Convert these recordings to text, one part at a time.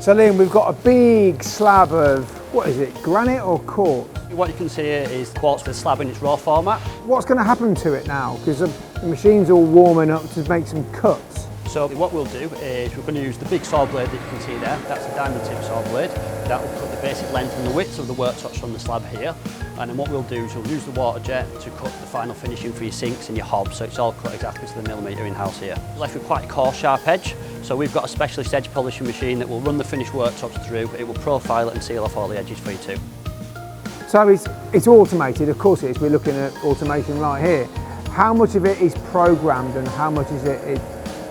So Liam, we've got a big slab of, what is it, granite or quartz? What you can see here is quartz with a slab in its raw format. What's going to happen to it now? Because the machine's all warming up to make some cuts. So what we'll do is we're going to use the big saw blade that you can see there. That's a diamond tip saw blade. That will cut the basic length and the width of the worktops from the slab here. And then what we'll do is we'll use the water jet to cut the final finishing for your sinks and your hobs, so it's all cut exactly to the millimetre in-house here. We're left with quite a coarse, sharp edge, so we've got a specialist edge polishing machine that will run the finished worktops through. It will profile it and seal off all the edges for you too. So it's automated, of course it is. We're looking at automation right here. How much of it is programmed and how much is it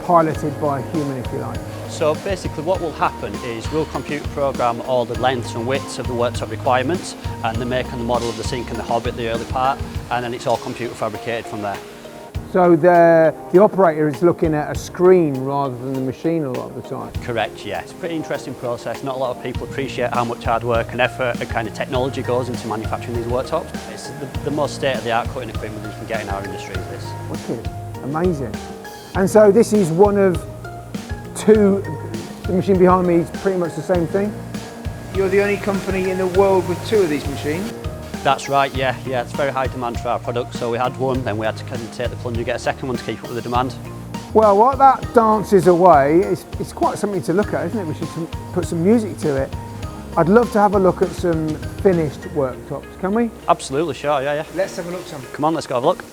piloted by a human, if you like? So basically what will happen is we'll computer program all the lengths and widths of the worktop requirements and the make and the model of the sink and the hob at the early part, and then it's all computer fabricated from there. So the operator is looking at a screen rather than the machine a lot of the time? Correct, yeah. It's a pretty interesting process. Not a lot of people appreciate how much hard work and effort and kind of technology goes into manufacturing these worktops. It's the most state-of-the-art cutting equipment you can get in our industry is this. Wicked, amazing. And so this is one of two, the machine behind me is pretty much the same thing? You're the only company in the world with two of these machines? That's right, yeah, it's very high demand for our product. So we had one, then we had to kind of take the plunge and get a second one to keep up with the demand. Well, what that dances away, it's quite something to look at, isn't it? We should put some music to it. I'd love to have a look at some finished worktops, can we? Absolutely, sure, yeah. Let's have a look, Sam. Come on, let's go have a look.